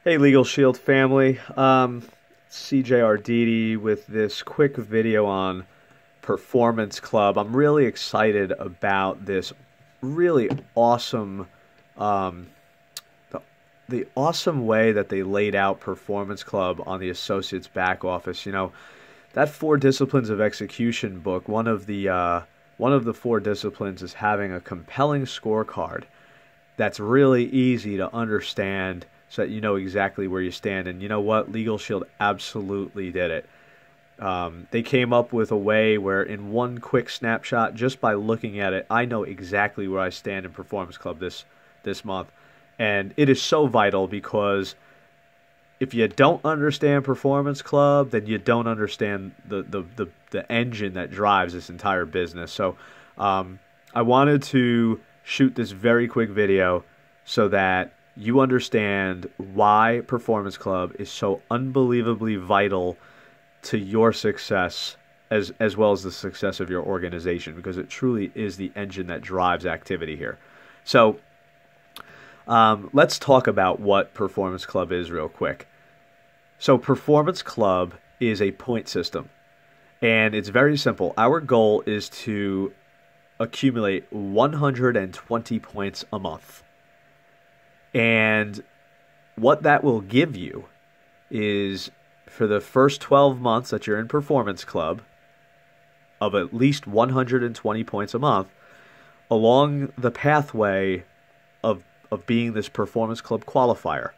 Hey, Legal Shield family. CJ Arditi with this quick video on Performance Club. I'm really excited about this really awesome, um, the, the awesome way that they laid out Performance Club on the Associates back office. You know, that Four Disciplines of Execution book, one of the four disciplines is having a compelling scorecard that's really easy to understand so that you know exactly where you stand. And you know what? Legal Shield absolutely did it. They came up with a way where in one quick snapshot, just by looking at it, I know exactly where I stand in Performance Club this month. And it is so vital because if you don't understand Performance Club, then you don't understand the engine that drives this entire business. So I wanted to shoot this very quick video so that you understand why Performance Club is so unbelievably vital to your success as well as the success of your organization, because it truly is the engine that drives activity here. So let's talk about what Performance Club is real quick. So Performance Club is a point system, and it's very simple. Our goal is to accumulate 120 points a month. And what that will give you is, for the first 12 months that you're in Performance Club, of at least 120 points a month, along the pathway of being this Performance Club qualifier,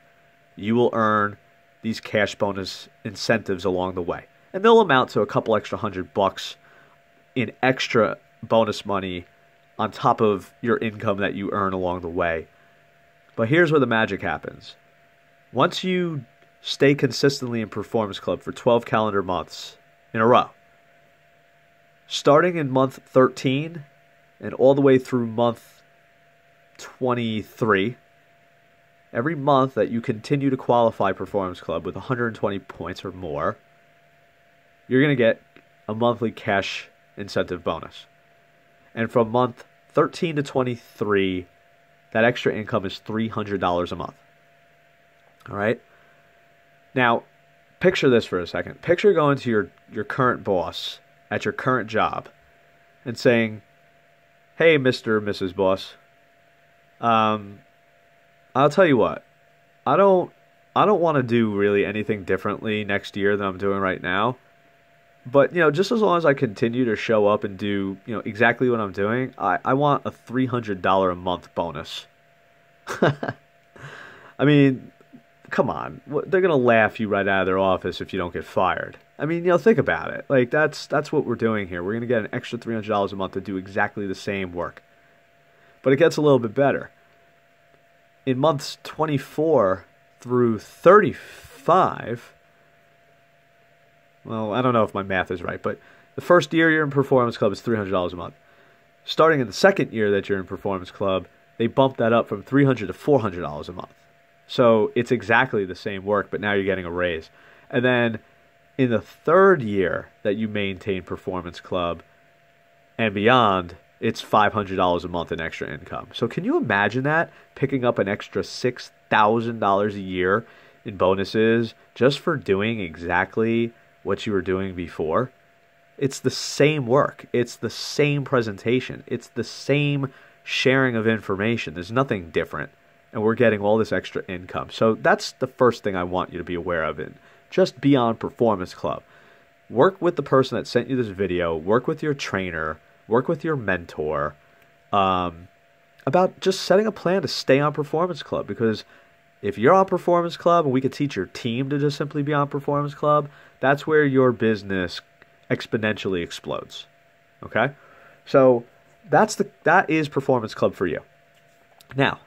you will earn these cash bonus incentives along the way. And they'll amount to a couple extra $100 in extra bonus money on top of your income that you earn along the way. But here's where the magic happens. Once you stay consistently in Performance Club for 12 calendar months in a row, starting in month 13 and all the way through month 23, every month that you continue to qualify Performance Club with 120 points or more, you're going to get a monthly cash incentive bonus. And from month 13 to 23, that extra income is $300 a month. All right? Now, picture this for a second. Picture going to your current boss at your current job and saying, "Hey, Mr. or Mrs. Boss, I'll tell you what, I don't want to do really anything differently next year than I'm doing right now. But, you know, just as long as I continue to show up and do, you know, exactly what I'm doing, I want a $300 a month bonus." I mean, come on. They're going to laugh you right out of their office if you don't get fired. I mean, you know, think about it. Like, that's what we're doing here. We're going to get an extra $300 a month to do exactly the same work. But it gets a little bit better. In months 24 through 35, well, I don't know if my math is right, but the first year you're in Performance Club is $300 a month. Starting in the second year that you're in Performance Club, they bump that up from $300 to $400 a month. So it's exactly the same work, but now you're getting a raise. And then in the third year that you maintain Performance Club and beyond, it's $500 a month in extra income. So can you imagine that? Picking up an extra $6,000 a year in bonuses just for doing exactly what you were doing before? It's the same work. It's the same presentation. It's the same sharing of information. There's nothing different. And we're getting all this extra income. So that's the first thing I want you to be aware of. And just be on Performance Club. Work with the person that sent you this video. Work with your trainer. Work with your mentor about just setting a plan to stay on Performance Club. Because if you're on Performance Club and we could teach your team to just simply be on Performance Club, that's where your business exponentially explodes. Okay? So that is Performance Club for you. Now,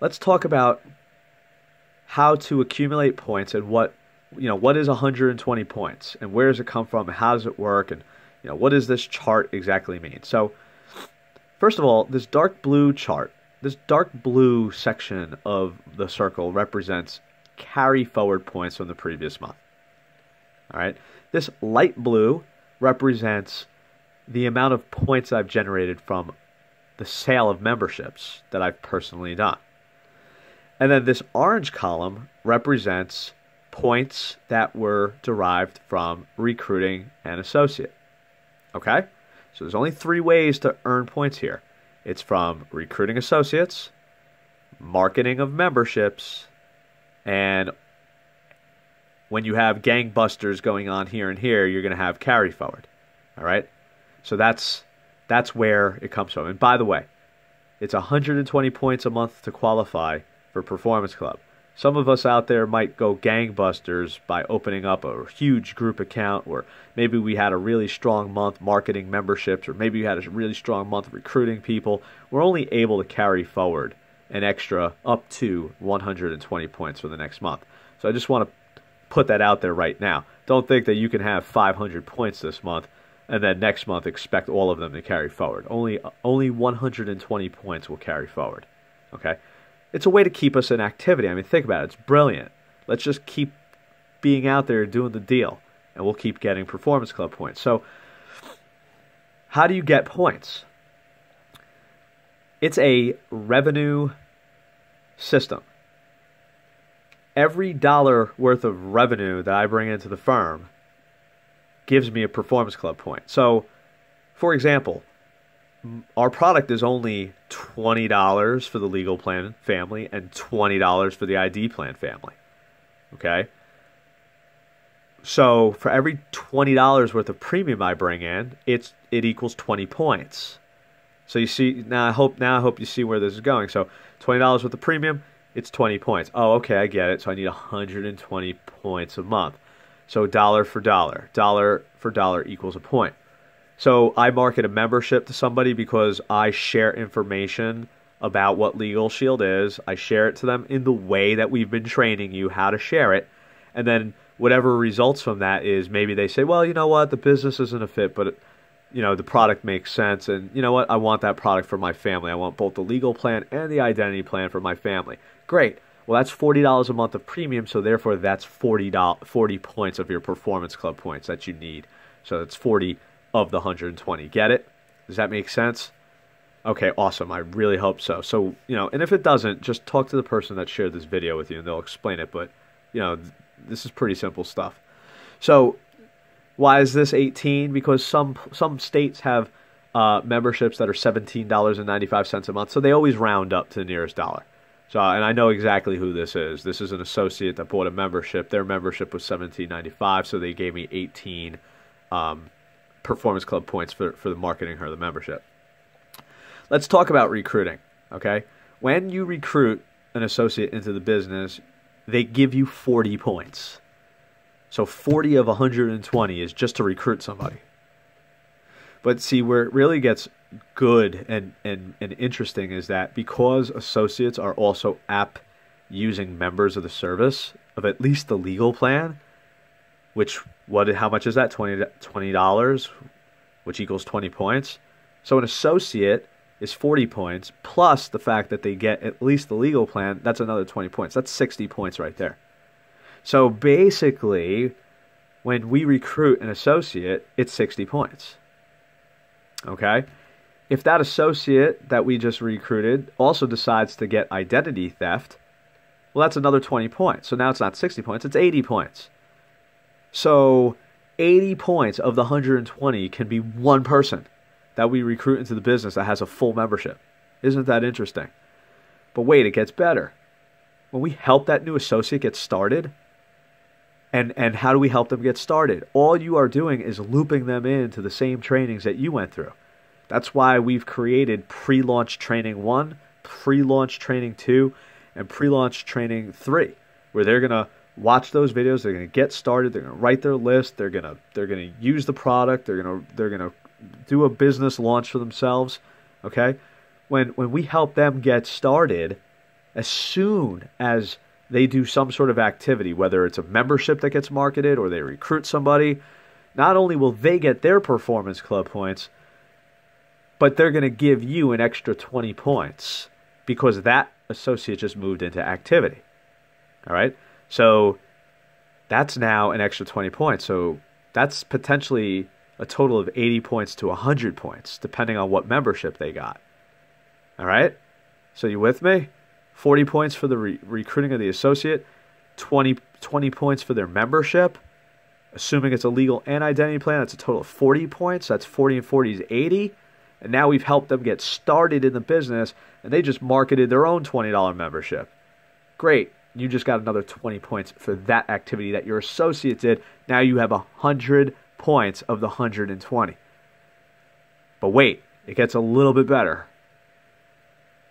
let's talk about how to accumulate points and what is 120 points and where does it come from and how does it work and what does this chart exactly mean? So, first of all, this dark blue chart, this dark blue section of the circle represents carry forward points from the previous month. All right. This light blue represents the amount of points I've generated from the sale of memberships that I've personally done. And then this orange column represents points that were derived from recruiting an associate. Okay? So there's only 3 ways to earn points here. It's from recruiting associates, marketing of memberships, and when you have gangbusters going on here and here, you're going to have carry forward. All right? So that's where it comes from. And by the way, it's 120 points a month to qualify for Performance Club. Some of us out there might go gangbusters by opening up a huge group account, or maybe we had a really strong month marketing memberships, or maybe we had a really strong month recruiting people. We're only able to carry forward an extra up to 120 points for the next month. So I just want to put that out there right now. Don't think that you can have 500 points this month and then next month expect all of them to carry forward. Only 120 points will carry forward. Okay? It's a way to keep us in activity. I mean, think about it. It's brilliant. Let's just keep being out there doing the deal, and we'll keep getting Performance Club points. So how do you get points? It's a revenue system. Every dollar worth of revenue that I bring into the firm gives me a Performance Club point. So, for example, our product is only $20 for the legal plan family and $20 for the ID plan family. Okay? So for every $20 worth of premium I bring in, it equals 20 points. So you see, now I hope you see where this is going. So $20 worth of premium, it's 20 points. Oh, okay, I get it. So I need 120 points a month. So dollar for dollar equals a point. So I market a membership to somebody because I share information about what Legal Shield is. I share it to them in the way that we've been training you how to share it. And then whatever results from that is maybe they say, well, you know what, the business isn't a fit, but the product makes sense. And you know what, I want that product for my family. I want both the legal plan and the identity plan for my family. Great. Well, that's $40 a month of premium, so therefore that's 40 points of your Performance Club points that you need. So that's 40 of the 120. Get it? Does that make sense? Okay, awesome. I really hope so. So, and if it doesn't, just talk to the person that shared this video with you and they'll explain it. But, this is pretty simple stuff. So, why is this 18? Because some states have memberships that are $17.95 a month. So they always round up to the nearest dollar. So, and I know exactly who this is. This is an associate that bought a membership. Their membership was $17.95, so they gave me 18 Performance Club points for the marketing her the membership. Let's talk about recruiting, okay? When you recruit an associate into the business, they give you 40 points. So 40 of 120 is just to recruit somebody. But see, where it really gets good and interesting is that because associates are also app using members of the service of at least the legal plan, how much is that? $20, which equals 20 points. So an associate is 40 points, plus the fact that they get at least the legal plan, that's another 20 points. That's 60 points right there. So basically, when we recruit an associate, it's 60 points. Okay? If that associate that we just recruited also decides to get identity theft, well, that's another 20 points. So now it's not 60 points, it's 80 points. So 80 points of the 120 can be one person that we recruit into the business that has a full membership. Isn't that interesting? But wait, it gets better. When we help that new associate get started, and how do we help them get started? All you are doing is looping them into the same trainings that you went through. That's why we've created pre-launch training 1, pre-launch training 2, and pre-launch training 3, where they're going to watch those videos, they're going to get started, they're going to write their list, they're going to use the product, they're going to do a business launch for themselves, okay? When we help them get started, as soon as they do some sort of activity, whether it's a membership that gets marketed or they recruit somebody, not only will they get their Performance Club points, but they're going to give you an extra 20 points because that associate just moved into activity. All right? So that's now an extra 20 points. So that's potentially a total of 80 points to 100 points, depending on what membership they got. All right? So you with me? 40 points for the recruiting of the associate, 20 points for their membership. Assuming it's a legal and identity plan, that's a total of 40 points. That's 40 and 40 is 80. And now we've helped them get started in the business, and they just marketed their own $20 membership. Great. You just got another 20 points for that activity that your associate did. Now you have 100 points of the 120. But wait, it gets a little bit better.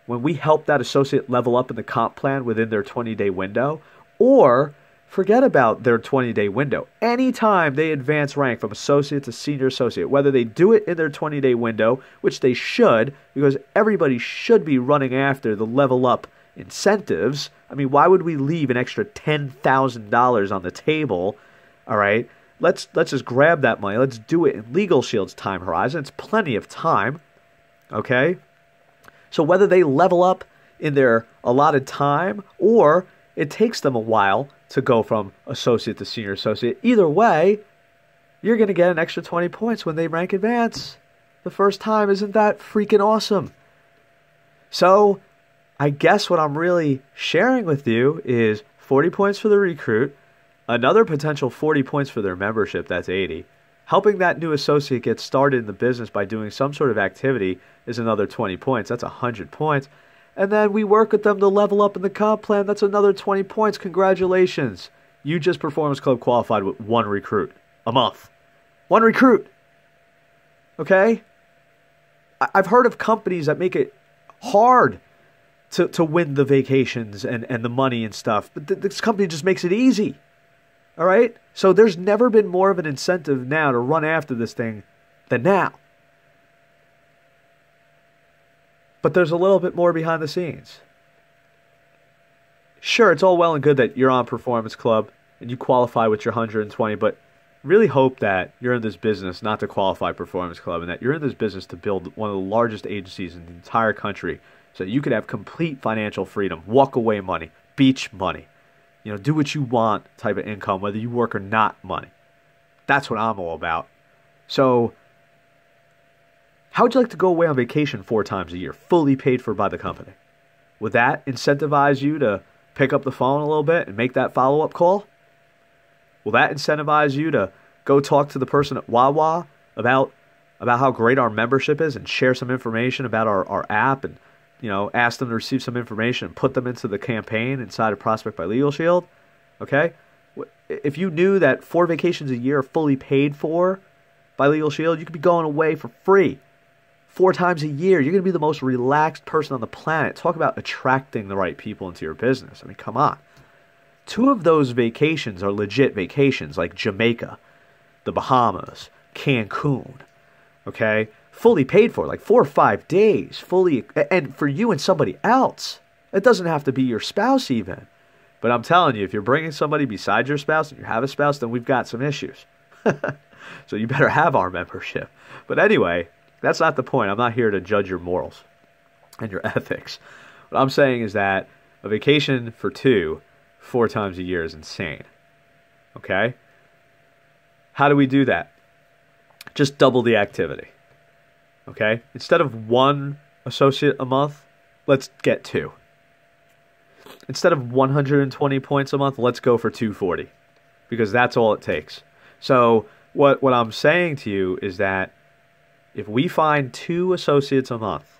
When we help that associate level up in the comp plan within their 20-day window, or forget about their 20-day window. Anytime they advance rank from associate to senior associate, whether they do it in their 20-day window, which they should, because everybody should be running after the level up incentives. I mean, why would we leave an extra $10,000 on the table? All right, let's just grab that money. Let's do it in Legal Shield's time horizon. It's plenty of time. Okay, so whether they level up in their allotted time or it takes them a while to go from associate to senior associate, either way, you're going to get an extra 20 points when they rank advance the first time. Isn't that freaking awesome? So I guess what I'm really sharing with you is 40 points for the recruit, another potential 40 points for their membership, that's 80. Helping that new associate get started in the business by doing some sort of activity is another 20 points. That's 100 points. And then we work with them to level up in the comp plan. That's another 20 points. Congratulations. You just Performance Club qualified with one recruit a month. One recruit. Okay? I've heard of companies that make it hard to win the vacations and the money and stuff. But this company just makes it easy. All right? So there's never been more of an incentive now to run after this thing than now. But there's a little bit more behind the scenes. Sure, it's all well and good that you're on Performance Club and you qualify with your 120, but really hope that you're in this business not to qualify Performance Club and that you're in this business to build one of the largest agencies in the entire country so that you could have complete financial freedom, walk away money, beach money, do what you want type of income, whether you work or not money. That's what I'm all about. So how would you like to go away on vacation 4 times a year, fully paid for by the company? Would that incentivize you to pick up the phone a little bit and make that follow-up call? Will that incentivize you to go talk to the person at Wawa about how great our membership is and share some information about our app and ask them to receive some information and put them into the campaign inside of Prospect by Legal Shield? Okay? If you knew that 4 vacations a year are fully paid for by Legal Shield, you could be going away for free 4 times a year. You're going to be the most relaxed person on the planet. Talk about attracting the right people into your business. I mean, come on. 2 of those vacations are legit vacations, like Jamaica, the Bahamas, Cancun. Okay? Fully paid for, like 4 or 5 days, fully, and for you and somebody else. It doesn't have to be your spouse even. But I'm telling you, if you're bringing somebody besides your spouse and you have a spouse, then we've got some issues. So you better have our membership. But anyway, that's not the point. I'm not here to judge your morals and your ethics. What I'm saying is that a vacation for 2, 4 times a year is insane. Okay? How do we do that? Just double the activity. Okay? Instead of 1 associate a month, let's get 2. Instead of 120 points a month, let's go for 240. Because that's all it takes. So what I'm saying to you is that if we find 2 associates a month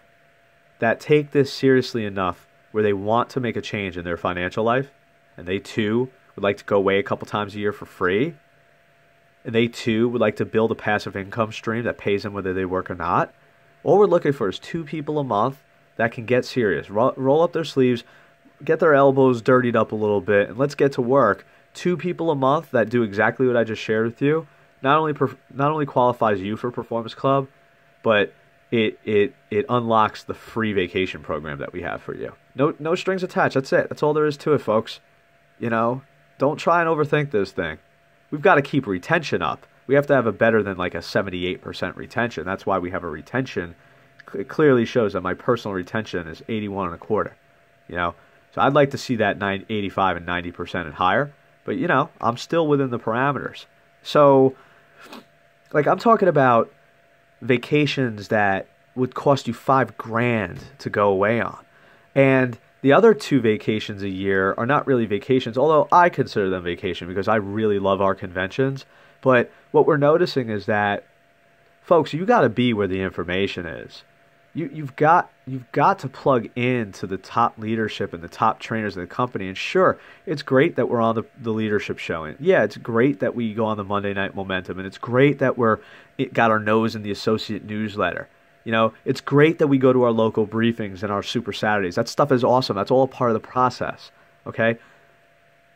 that take this seriously enough where they want to make a change in their financial life, and they too would like to go away a couple times a year for free, and they too would like to build a passive income stream that pays them whether they work or not, all we're looking for is 2 people a month that can get serious, roll up their sleeves, get their elbows dirtied up a little bit, and let's get to work. 2 people a month that do exactly what I just shared with you not only qualifies you for Performance Club, but it unlocks the free vacation program that we have for you. No strings attached. That's it. That's all there is to it, folks. Don't try and overthink this thing. We've got to keep retention up. We have to have a better than like a 78% retention. That's why we have a retention. It clearly shows that my personal retention is 81 and a quarter. So I'd like to see that 85 and 90% and higher. But I'm still within the parameters. So, like, I'm talking about vacations that would cost you $5,000 to go away on. And The other 2 vacations a year are not really vacations, although I consider them vacation because I really love our conventions. But what we're noticing is that, folks, you got to be where the information is. You've got to plug into the top leadership and the top trainers in the company. And sure, it's great that we're on the leadership show. And yeah, it's great that we go on the Monday Night Momentum, and it's great that it got our nose in the Associate newsletter. You know, it's great that we go to our local briefings and our Super Saturdays. That stuff is awesome. That's all a part of the process. Okay,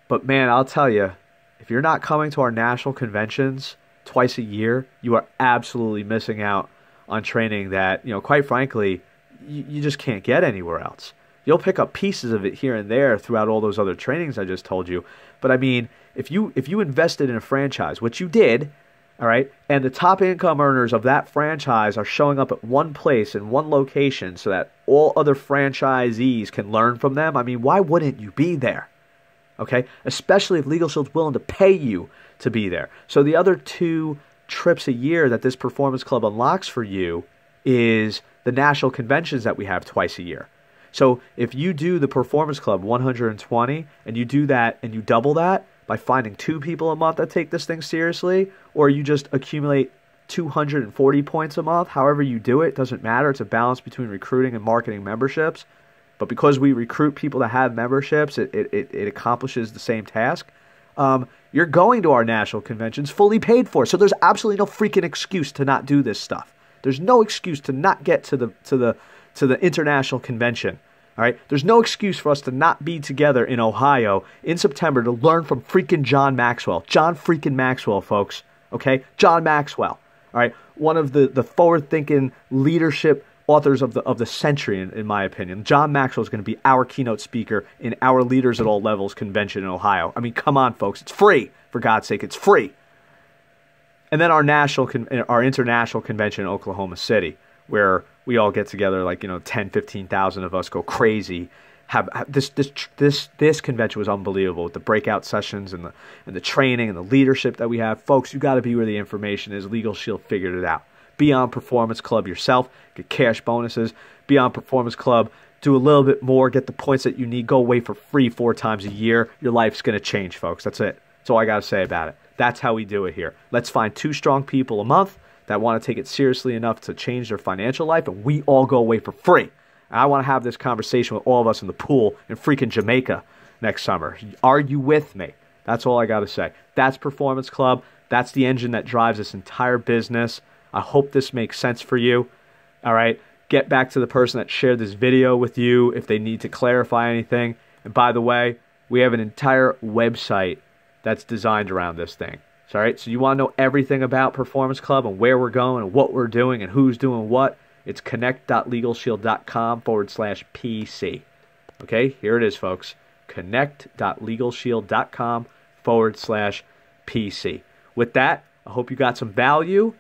but man, I'll tell you, if you're not coming to our national conventions twice a year, you are absolutely missing out on training that, quite frankly, you just can't get anywhere else. You'll pick up pieces of it here and there throughout all those other trainings I just told you. But I mean, if you invested in a franchise, which you did, all right, and the top income earners of that franchise are showing up at one place in one location so that all other franchisees can learn from them, I mean, why wouldn't you be there? Okay, especially if Legal Shield's willing to pay you to be there. So the other 2 trips a year that this Performance Club unlocks for you is the national conventions that we have twice a year. So if you do the Performance Club 120 and you do that and you double that by finding 2 people a month that take this thing seriously, or you just accumulate 240 points a month, however you do it, doesn't matter. It's a balance between recruiting and marketing memberships. But because we recruit people to have memberships, it accomplishes the same task. You're going to our national conventions fully paid for. So there's absolutely no freaking excuse to not do this stuff. There's no excuse to not get to the international convention. All right? There's no excuse for us to not be together in Ohio in September to learn from freaking John Maxwell. John freaking Maxwell, folks. Okay? John Maxwell. All right? One of the forward-thinking leadership authors of the century, in my opinion. John Maxwell is going to be our keynote speaker in our Leaders at All Levels convention in Ohio. I mean, come on, folks. It's free. For God's sake, it's free. And then our international convention in Oklahoma City, where we all get together, 10, 15,000 of us go crazy. This convention was unbelievable with the breakout sessions and the training and the leadership that we have. Folks, you got to be where the information is. Legal Shield figured it out. Be on Performance Club yourself, get cash bonuses. Be on Performance Club, do a little bit more, get the points that you need, go away for free 4 times a year. Your life's going to change, folks. That's it. That's all I got to say about it. That's how we do it here. Let's find 2 strong people a month that want to take it seriously enough to change their financial life, and we all go away for free. And I want to have this conversation with all of us in the pool in freaking Jamaica next summer. Are you with me? That's all I got to say. That's Performance Club. That's the engine that drives this entire business. I hope this makes sense for you. All right, get back to the person that shared this video with you if they need to clarify anything. And by the way, we have an entire website that's designed around this thing. All right, so you want to know everything about Performance Club and where we're going and what we're doing and who's doing what? It's connect.legalshield.com/PC. Okay, here it is, folks. Connect.legalshield.com/PC. With that, I hope you got some value.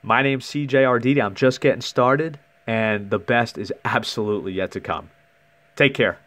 My name's CJ Arditi. I'm just getting started, and the best is absolutely yet to come. Take care.